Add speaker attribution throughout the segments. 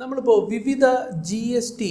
Speaker 1: നമ്മളിപ്പോൾ വിവിധ GST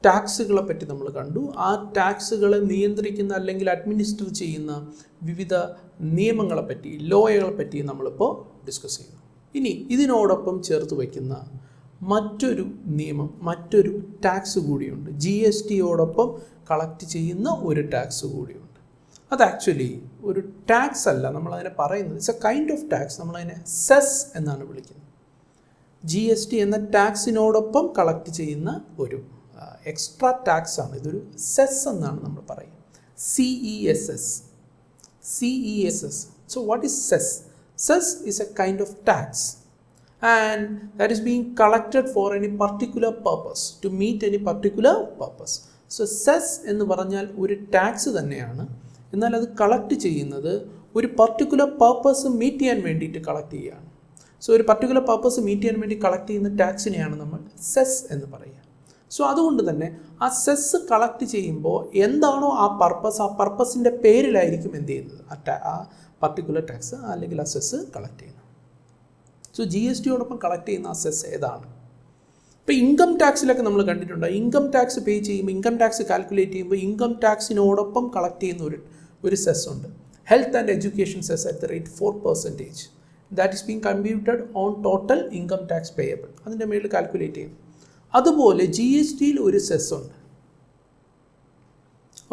Speaker 1: ടാക്സുകളെ പറ്റി നമ്മൾ കണ്ടു. ആ ടാക്സുകളെ നിയന്ത്രിക്കുന്ന അല്ലെങ്കിൽ അഡ്മിനിസ്റ്റർ ചെയ്യുന്ന വിവിധ നിയമങ്ങളെ പറ്റി, ലോകളെ പറ്റി നമ്മളിപ്പോൾ ഡിസ്കസ് ചെയ്യുന്നു. ഇനി ഇതിനോടൊപ്പം ചേർത്ത് വയ്ക്കുന്ന മറ്റൊരു നിയമം, മറ്റൊരു ടാക്സ് കൂടിയുണ്ട്. GSTയോടൊപ്പം കളക്ട് ചെയ്യുന്ന ഒരു ടാക്സ് കൂടിയുണ്ട്. അത് ആക്ച്വലി ഒരു ടാക്സ് അല്ല, നമ്മളതിനെ പറയുന്നത് it's A kind of tax. നമ്മളതിനെ സെസ് എന്നാണ് വിളിക്കുന്നത്. GST എന്ന ടാക്സിനോടൊപ്പം കളക്ട് ചെയ്യുന്ന ഒരു എക്സ്ട്രാ ടാക്സ് ആണ്. ഇതൊരു സെസ് എന്നാണ് നമ്മൾ പറയുക. CESS. So what is cess? Cess is a kind of tax and that is being collected for any particular purpose, to meet any particular purpose. So cess എന്ന് പറഞ്ഞാൽ ഒരു ടാക്സ് തന്നെയാണ്. എന്നാൽ അത് കളക്ട് ചെയ്യുന്നത് ഒരു പർട്ടിക്കുലർ പർപ്പസ് മീറ്റ് ചെയ്യാൻ വേണ്ടിയിട്ട് കളക്ട് ചെയ്യുകയാണ്. സോ ഒരു പർട്ടിക്കുലർ പർപ്പസ് മീറ്റ് ചെയ്യാൻ വേണ്ടി കളക്ട് ചെയ്യുന്ന ടാക്സിനെയാണ് നമ്മൾ സെസ് എന്ന് പറയുക. സോ അതുകൊണ്ട് തന്നെ ആ സെസ് കളക്ട് ചെയ്യുമ്പോൾ എന്താണോ ആ പർപ്പസിൻ്റെ പേരിലായിരിക്കും എന്ത് ചെയ്യുന്നത്, ആ പർട്ടിക്കുലർ ടാക്സ് അല്ലെങ്കിൽ ആ സെസ് കളക്ട് ചെയ്യുന്നത്. സോ GSTയോടൊപ്പം കളക്ട് ചെയ്യുന്ന ആ സെസ് ഏതാണ്? ഇപ്പോൾ ഇൻകം ടാക്സിലൊക്കെ നമ്മൾ കണ്ടിട്ടുണ്ട്. ഇൻകം ടാക്സ് പേ ചെയ്യുമ്പോൾ, ഇൻകം ടാക്സ് കാൽക്കുലേറ്റ് ചെയ്യുമ്പോൾ ഇൻകം ടാക്സിനോടൊപ്പം കളക്ട് ചെയ്യുന്ന ഒരു സെസ് ഉണ്ട്. Health and education cess at the rate 4%. That is being computed on total income tax payable. അതിൻ്റെ മേളിൽ കാൽക്കുലേറ്റ് ചെയ്യും. അതുപോലെ GSTയിൽ ഒരു സെസ് ഉണ്ട്.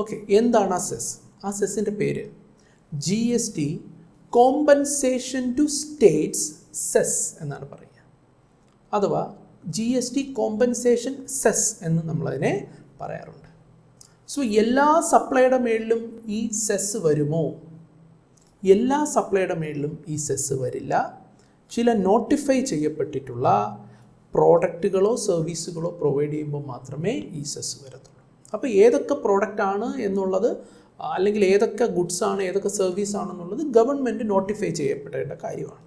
Speaker 1: ഓക്കെ, എന്താണ് ആ സെസ്? ആ സെസ്സിൻ്റെ പേര് GST compensation to states cess എന്നാണ് പറയുക. അഥവാ GST കോമ്പൻസേഷൻ സെസ് എന്ന് നമ്മളതിനെ പറയാറുണ്ട്. സോ എല്ലാ സപ്ലൈയുടെ മേളിലും ഈ സെസ് വരുമോ? എല്ലാ സപ്ലൈയുടെ മേളിലും ഈ സെസ് വരില്ല. ചില നോട്ടിഫൈ ചെയ്യപ്പെട്ടിട്ടുള്ള പ്രോഡക്റ്റുകളോ സർവീസുകളോ പ്രൊവൈഡ് ചെയ്യുമ്പോൾ മാത്രമേ ഈ സെസ് വരത്തുള്ളൂ. അപ്പോൾ ഏതൊക്കെ പ്രോഡക്റ്റാണ് എന്നുള്ളത്, അല്ലെങ്കിൽ ഏതൊക്കെ ഗുഡ്സ് ആണ്, ഏതൊക്കെ സർവീസ് ആണെന്നുള്ളത് ഗവൺമെൻറ് നോട്ടിഫൈ ചെയ്യപ്പെടേണ്ട കാര്യമാണ്.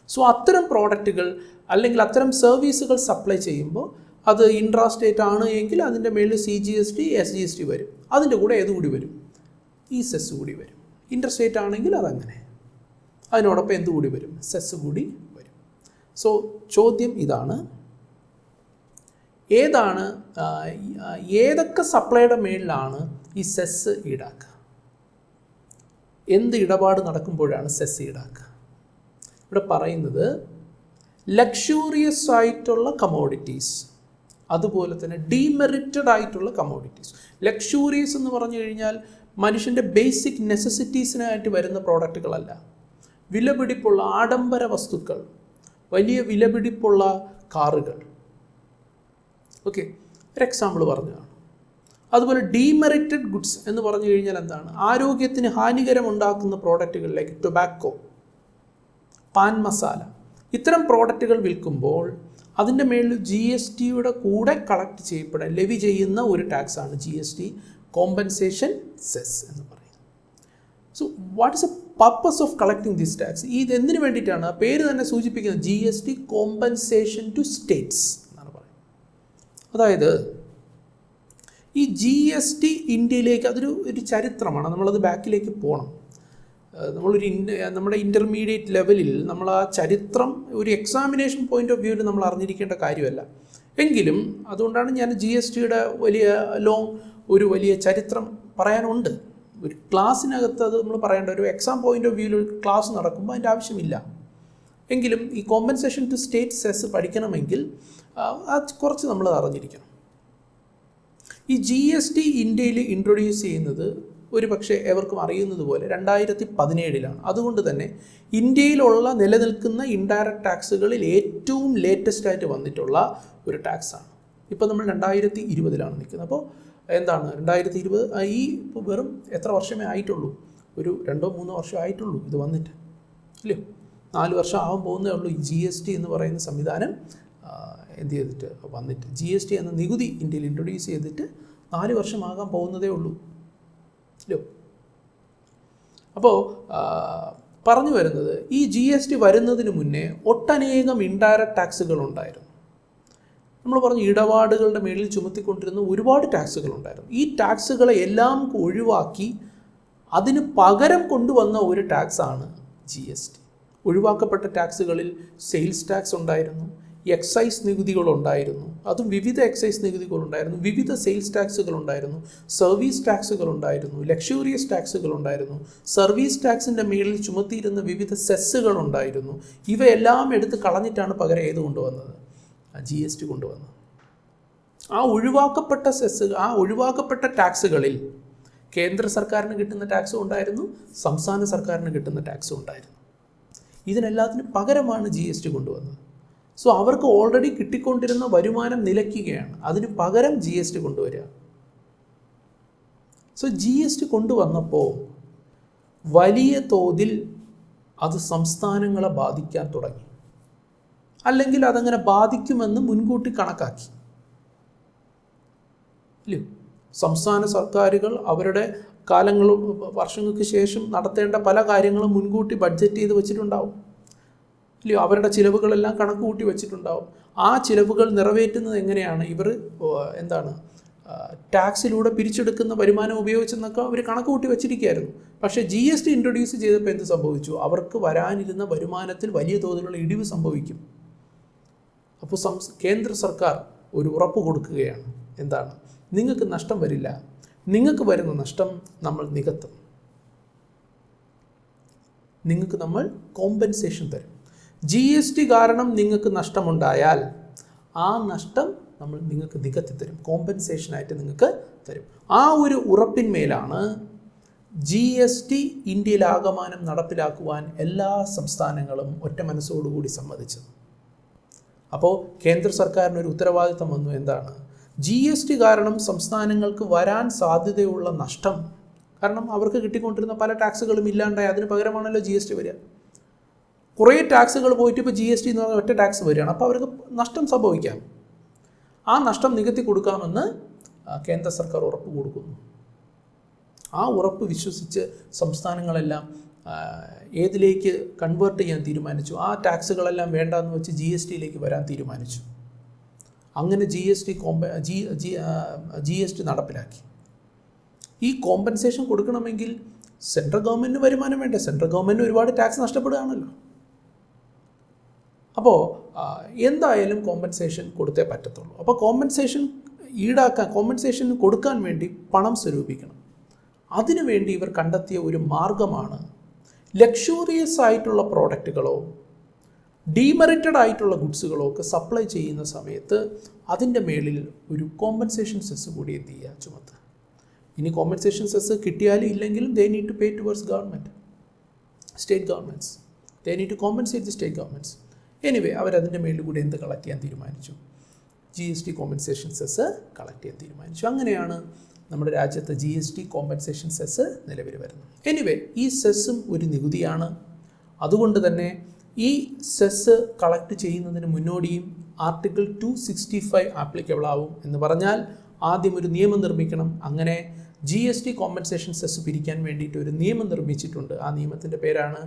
Speaker 1: സോ അത്തരം പ്രോഡക്റ്റുകൾ അല്ലെങ്കിൽ അത്തരം സർവീസുകൾ സപ്ലൈ ചെയ്യുമ്പോൾ അത് ഇൻട്രാ സ്റ്റേറ്റ് ആണ് എങ്കിൽ അതിൻ്റെ മേളിൽ CGST, SGST വരും. അതിൻ്റെ കൂടെ ഏതുകൂടി വരും? ഈ സെസ് കൂടി വരും. ഇൻ്റർ സ്റ്റേറ്റ് ആണെങ്കിൽ അതങ്ങനെ, അതിനോടൊപ്പം എന്തുകൂടി വരും? സെസ് കൂടി വരും. സോ ചോദ്യം ഇതാണ്, ഏതൊക്കെ സപ്ലൈയുടെ മേളിലാണ് ഈ സെസ് ഈടാക്കുക? എന്ത് ഇടപാട് നടക്കുമ്പോഴാണ് സെസ് ഈടാക്കുക? ഇവിടെ പറയുന്നത് ലക്ഷൂറിയസ് ആയിട്ടുള്ള കമോഡിറ്റീസ്, അതുപോലെ തന്നെ ഡീമെറിറ്റഡ് ആയിട്ടുള്ള കമോഡിറ്റീസ്. ലക്ഷൂറിയസ് എന്ന് പറഞ്ഞു കഴിഞ്ഞാൽ മനുഷ്യൻ്റെ ബേസിക് നെസസിറ്റീസിനായിട്ട് വരുന്ന പ്രോഡക്റ്റുകളല്ല. വിലപിടിപ്പുള്ള ആഡംബര വസ്തുക്കൾ, വലിയ വിലപിടിപ്പുള്ള കാറുകൾ. ഓക്കെ, ഒരു എക്സാമ്പിൾ പറഞ്ഞതാണ്. അതുപോലെ ഡീമെറിറ്റഡ് ഗുഡ്സ് എന്ന് പറഞ്ഞു കഴിഞ്ഞാൽ എന്താണ്? ആരോഗ്യത്തിന് ഹാനികരമുണ്ടാക്കുന്ന പ്രോഡക്റ്റുകളിലേക്ക് ടൊബാക്കോ, പാൻ മസാല, ഇത്തരം പ്രോഡക്റ്റുകൾ വിൽക്കുമ്പോൾ അതിൻ്റെ മേളിൽ GSTയുടെ കൂടെ കളക്ട് ചെയ്യപ്പെടാൻ ലെവി ചെയ്യുന്ന ഒരു ടാക്സാണ് GST കോമ്പൻസേഷൻ സെസ് എന്ന് പറയുന്നത്. So what is A purpose of collecting this tax? ഇത് എന്തിനു വേണ്ടിയിട്ടാണ്? പേര് തന്നെ സൂചിപ്പിക്കുന്നത് GST കോമ്പൻസേഷൻ ടു സ്റ്റേറ്റ്സ് എന്നാണ് പറയുന്നത്. അതായത് ഈ GST ഇന്ത്യയിലേക്ക് ഒരു ചരിത്രമാണ്. നമ്മളത് ബാക്കിലേക്ക് പോകണം. നമ്മുടെ ഇൻ്റർമീഡിയറ്റ് ലെവലിൽ നമ്മൾ ആ ചരിത്രം ഒരു എക്സാമിനേഷൻ പോയിൻ്റ് ഓഫ് വ്യൂവിൽ നമ്മൾ അറിഞ്ഞിരിക്കേണ്ട കാര്യമല്ല. എങ്കിലും അതുകൊണ്ടാണ് ഞാൻ GSTയുടെ ഒരു വലിയ ചരിത്രം പറയാനുണ്ട്. ഒരു ക്ലാസ്സിനകത്ത് അത് നമ്മൾ പറയേണ്ട, ഒരു എക്സാം പോയിൻ്റ് ഓഫ് വ്യൂവിൽ ക്ലാസ് നടക്കുമ്പോൾ അതിൻ്റെ ആവശ്യമില്ല. എങ്കിലും ഈ കോമ്പൻസേഷൻ ടു സ്റ്റേറ്റ് സെസ് പഠിക്കണമെങ്കിൽ കുറച്ച് നമ്മൾ അറിഞ്ഞിരിക്കണം. ഈ GST ഇന്ത്യയിൽ ഇൻട്രൊഡ്യൂസ് ചെയ്യുന്നത് ഒരു പക്ഷേ എവർക്കും അറിയുന്നത് പോലെ 2017 അതുകൊണ്ട് തന്നെ ഇന്ത്യയിലുള്ള നിലനിൽക്കുന്ന ഇൻഡയറക്റ്റ് ടാക്സുകളിൽ ഏറ്റവും ലേറ്റസ്റ്റ് ആയിട്ട് വന്നിട്ടുള്ള ഒരു ടാക്സാണ്. ഇപ്പോൾ നമ്മൾ 2020 നിൽക്കുന്നത്. അപ്പോൾ എന്താണ് 2020? ഈ വെറും എത്ര വർഷമേ ആയിട്ടുള്ളൂ? ഒരു 2-3 വർഷം ആയിട്ടുള്ളൂ ഇത് വന്നിട്ട്, ഇല്ലയോ? 4 വർഷം ആവാൻ പോകുന്നേ ഉള്ളൂ ഈ GST എന്ന് പറയുന്ന സംവിധാനം എന്ത് ചെയ്തിട്ട് വന്നിട്ട്. GST എന്ന നികുതി ഇന്ത്യയിൽ ഇൻട്രൊഡ്യൂസ് ചെയ്തിട്ട് 4 വർഷമാകാൻ പോകുന്നതേ ഉള്ളൂ, ഇല്ലോ? അപ്പോൾ പറഞ്ഞു വരുന്നത്, ഈ GST വരുന്നതിന് മുന്നേ ഒട്ടനേകം ഇൻഡയറക്റ്റ് ടാക്സുകൾ ഉണ്ടായിരുന്നു. നമ്മൾ പറഞ്ഞു ഇടപാടുകളുടെ മേളിൽ ചുമത്തിക്കൊണ്ടിരുന്ന ഒരുപാട് ടാക്സുകളുണ്ടായിരുന്നു. ഈ ടാക്സുകളെ എല്ലാം ഒഴിവാക്കി അതിന് പകരം കൊണ്ടുവന്ന ഒരു ടാക്സാണ് GST. ഒഴിവാക്കപ്പെട്ട ടാക്സുകളിൽ സെയിൽസ് ടാക്സ് ഉണ്ടായിരുന്നു, എക്സൈസ് നികുതികളുണ്ടായിരുന്നു, അതും വിവിധ എക്സൈസ് നികുതികളുണ്ടായിരുന്നു, വിവിധ സെയിൽസ് ടാക്സുകളുണ്ടായിരുന്നു, സർവീസ് ടാക്സുകളുണ്ടായിരുന്നു, ലക്ഷൂറിയസ് ടാക്സുകളുണ്ടായിരുന്നു, സർവീസ് ടാക്സിൻ്റെ മേളിൽ ചുമത്തിയിരുന്ന വിവിധ സെസ്സുകളുണ്ടായിരുന്നു. ഇവയെല്ലാം എടുത്ത് കളഞ്ഞിട്ടാണ് പകരം ഏത് കൊണ്ടുവന്നത്? GST കൊണ്ടുവന്നത്. ആ ഒഴിവാക്കപ്പെട്ട ടാക്സുകളിൽ കേന്ദ്ര സർക്കാരിന് കിട്ടുന്ന ടാക്സും ഉണ്ടായിരുന്നു, സംസ്ഥാന സർക്കാരിന് കിട്ടുന്ന ടാക്സും ഉണ്ടായിരുന്നു. ഇതിനെല്ലാത്തിനും പകരമാണ് GST കൊണ്ടുവന്നത്. സോ അവർക്ക് ഓൾറെഡി കിട്ടിക്കൊണ്ടിരുന്ന വരുമാനം നിലയ്ക്കുകയാണ്, അതിന് പകരം GST കൊണ്ടുവരിക. സോ GST കൊണ്ടുവന്നപ്പോൾ വലിയ തോതിൽ അത് സംസ്ഥാനങ്ങളെ ബാധിക്കാൻ തുടങ്ങി, അല്ലെങ്കിൽ അതങ്ങനെ ബാധിക്കുമെന്ന് മുൻകൂട്ടി കണക്കാക്കി. ഇല്ലേ? സംസ്ഥാന സർക്കാരുകൾ അവരുടെ വർഷങ്ങൾക്ക് ശേഷം നടത്തേണ്ട പല കാര്യങ്ങളും മുൻകൂട്ടി ബഡ്ജറ്റ് ചെയ്ത് വെച്ചിട്ടുണ്ടാവും. ഇല്ലയോ? അവരുടെ ചിലവുകളെല്ലാം കണക്ക് കൂട്ടി വെച്ചിട്ടുണ്ടാവും. ആ ചിലവുകൾ നിറവേറ്റുന്നത് എങ്ങനെയാണ്? ഇവർ ടാക്സിലൂടെ പിരിച്ചെടുക്കുന്ന വരുമാനം ഉപയോഗിച്ചെന്നൊക്കെ അവർ കണക്ക് കൂട്ടി വെച്ചിരിക്കുകയായിരുന്നു. പക്ഷേ GST ഇൻട്രൊഡ്യൂസ് ചെയ്തപ്പോൾ എന്ത് സംഭവിച്ചു? അവർക്ക് വരാനിരുന്ന വരുമാനത്തിൽ വലിയ തോതിലുള്ള ഇടിവ് സംഭവിക്കും. അപ്പോൾ കേന്ദ്ര സർക്കാർ ഒരു ഉറപ്പ് കൊടുക്കുകയാണ്. എന്താണ്? നിങ്ങൾക്ക് നഷ്ടം വരില്ല, നിങ്ങൾക്ക് വരുന്ന നഷ്ടം നമ്മൾ നികത്തും, നിങ്ങൾക്ക് നമ്മൾ കോമ്പൻസേഷൻ തരും. GST കാരണം നിങ്ങൾക്ക് നഷ്ടമുണ്ടായാൽ ആ നഷ്ടം നമ്മൾ നിങ്ങൾക്ക് നികത്തി തരും, കോമ്പൻസേഷനായിട്ട് നിങ്ങൾക്ക് തരും. ആ ഒരു ഉറപ്പിന്മേലാണ് GST ഇന്ത്യയിലാകമാനം നടപ്പിലാക്കുവാൻ എല്ലാ സംസ്ഥാനങ്ങളും ഒറ്റ മനസ്സോടുകൂടി സമ്മതിച്ചത്. അപ്പോൾ കേന്ദ്ര സർക്കാരിനൊരു ഉത്തരവാദിത്തം വന്നു. എന്താണ്? GST കാരണം സംസ്ഥാനങ്ങൾക്ക് വരാൻ സാധ്യതയുള്ള നഷ്ടം, കാരണം അവർക്ക് കിട്ടിക്കൊണ്ടിരുന്ന പല ടാക്സുകളും ഇല്ലാണ്ടായി, അതിന് പകരമാണല്ലോ GST വരിക. കുറേ ടാക്സുകൾ പോയിട്ട് ഇപ്പോൾ GST എന്ന് പറഞ്ഞാൽ ഒറ്റ ടാക്സ് വരികയാണ്. അപ്പോൾ അവർക്ക് നഷ്ടം സംഭവിക്കാം. ആ നഷ്ടം നികത്തി കൊടുക്കാമെന്ന് കേന്ദ്ര സർക്കാർ ഉറപ്പ് കൊടുക്കുന്നു. ആ ഉറപ്പ് വിശ്വസിച്ച് സംസ്ഥാനങ്ങളെല്ലാം ഏതിലേക്ക് കൺവേർട്ട് ചെയ്യാൻ തീരുമാനിച്ചു? ആ ടാക്സുകളെല്ലാം വേണ്ടെന്ന് വെച്ച് GSTയിലേക്ക് വരാൻ തീരുമാനിച്ചു. അങ്ങനെ GST നടപ്പിലാക്കി. ഈ കോമ്പൻസേഷൻ കൊടുക്കണമെങ്കിൽ സെൻട്രൽ ഗവൺമെൻറ്റിന് വരുമാനം വേണ്ടേ? സെൻട്രൽ ഗവൺമെൻറ്റിന് ഒരുപാട് ടാക്സ് നഷ്ടപ്പെടുകയാണല്ലോ. അപ്പോൾ എന്തായാലും കോമ്പൻസേഷൻ കൊടുത്തേ പറ്റത്തുള്ളൂ. അപ്പോൾ കോമ്പൻസേഷൻ കൊടുക്കാൻ വേണ്ടി പണം സ്വരൂപിക്കണം. അതിനുവേണ്ടി ഇവർ കണ്ടെത്തിയ ഒരു മാർഗമാണ് ലക്ഷൂറിയസ് ആയിട്ടുള്ള പ്രോഡക്റ്റുകളോ ഡീമെറിറ്റഡ് ആയിട്ടുള്ള ഗുഡ്സുകളോ ഒക്കെ സപ്ലൈ ചെയ്യുന്ന സമയത്ത് അതിൻ്റെ മേളിൽ ഒരു കോമ്പൻസേഷൻ സെസ് കൂടി എന്ത് ചെയ്യുക? ചുമത്തുക. ഇനി കോമ്പൻസേഷൻ സെസ് കിട്ടിയാലും ഇല്ലെങ്കിലും they need to pay towards government, state governments. They need to compensate the state governments. Anyway അവരതിൻ്റെ മേളിൽ കൂടി എന്ത് കളക്ട് ചെയ്യാൻ തീരുമാനിച്ചു? GST കോമ്പൻസേഷൻ സെസ് കളക്ട് ചെയ്യാൻ തീരുമാനിച്ചു. അങ്ങനെയാണ് നമ്മുടെ രാജ്യത്ത് GST കോമ്പൻസേഷൻ സെസ് നിലവിൽ വരുന്നത്. എനിവേ ഈ സെസ്സും ഒരു നികുതിയാണ്. അതുകൊണ്ട് തന്നെ ഈ സെസ് കളക്ട് ചെയ്യുന്നതിന് മുന്നോടിയും ആർട്ടിക്കിൾ 265 ആപ്ലിക്കബിൾ ആവും. എന്ന് പറഞ്ഞാൽ ആദ്യം ഒരു നിയമം നിർമ്മിക്കണം. അങ്ങനെ GST കോമ്പൻസേഷൻ സെസ് പിരിക്കാൻ വേണ്ടിയിട്ട് ഒരു നിയമം നിർമ്മിച്ചിട്ടുണ്ട്. ആ നിയമത്തിൻ്റെ പേരാണ്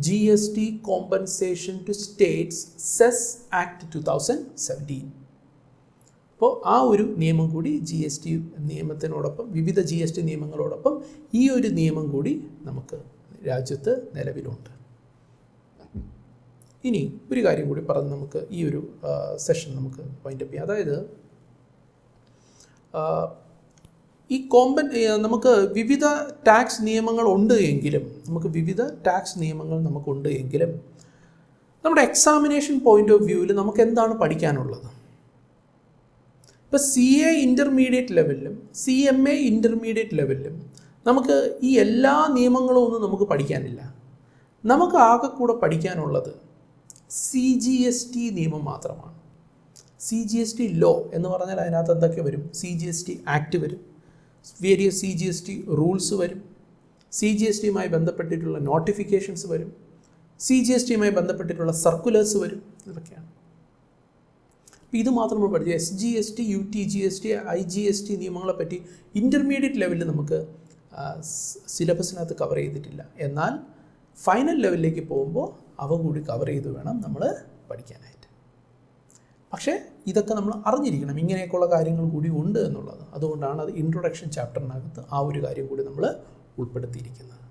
Speaker 1: GST compensation to states cess act 2017. അപ്പോൾ ആ ഒരു നിയമം കൂടി GST നിയമത്തിനോടൊപ്പം, വിവിധ GST നിയമങ്ങളോടൊപ്പം ഈ ഒരു നിയമം കൂടി നമുക്ക് രാജ്യത്ത് നിലവിലുണ്ട്. ഇനി ഒരു കാര്യം കൂടി പറഞ്ഞ് നമുക്ക് ഈ ഒരു സെഷൻ നമുക്ക് വൈൻഡപ്പ് ചെയ്യാം. അതായത് നമുക്ക് വിവിധ ടാക്സ് നിയമങ്ങൾ ഉണ്ട് എങ്കിലും നമ്മുടെ എക്സാമിനേഷൻ പോയിന്റ് ഓഫ് വ്യൂവിൽ നമുക്ക് എന്താണ് പഠിക്കാനുള്ളത്? ഇപ്പോൾ CA ഇൻ്റർമീഡിയറ്റ് ലെവലിലും CMA ഇൻ്റർമീഡിയറ്റ് ലെവലിലും നമുക്ക് ഈ എല്ലാ നിയമങ്ങളും ഒന്നും നമുക്ക് പഠിക്കാനില്ല. നമുക്ക് ആകെ കൂടെ പഠിക്കാനുള്ളത് CGST നിയമം മാത്രമാണ്. CGST ലോ എന്ന് പറഞ്ഞാൽ അതിനകത്ത് എന്തൊക്കെ വരും? CGST ആക്ട് വരും, വേരിയസ് CGST റൂൾസ് വരും, CGSTയുമായി ബന്ധപ്പെട്ടിട്ടുള്ള നോട്ടിഫിക്കേഷൻസ് വരും, CGSTയുമായി ബന്ധപ്പെട്ടിട്ടുള്ള സർക്കുലേഴ്സ് വരും. ഇതൊക്കെയാണ്. അപ്പോൾ ഇത് മാത്രം നമ്മൾ പഠിച്ചു. SGST, UTGST, IGST നിയമങ്ങളെപ്പറ്റി ഇൻ്റർമീഡിയറ്റ് ലെവലിൽ നമുക്ക് സിലബസിനകത്ത് കവർ ചെയ്തിട്ടില്ല. എന്നാൽ ഫൈനൽ ലെവലിലേക്ക് പോകുമ്പോൾ അവ കൂടി കവർ ചെയ്ത് വേണം നമ്മൾ പഠിക്കാനായിട്ട്. പക്ഷേ ഇതൊക്കെ നമ്മൾ അറിഞ്ഞിരിക്കണം, ഇങ്ങനെയൊക്കെയുള്ള കാര്യങ്ങൾ കൂടി ഉണ്ട് എന്നുള്ളത്. അതുകൊണ്ടാണ് അത് ഇൻട്രൊഡക്ഷൻ ചാപ്റ്ററിനകത്ത് ആ ഒരു കാര്യം കൂടി നമ്മൾ ഉൾപ്പെടുത്തിയിരിക്കുന്നത്.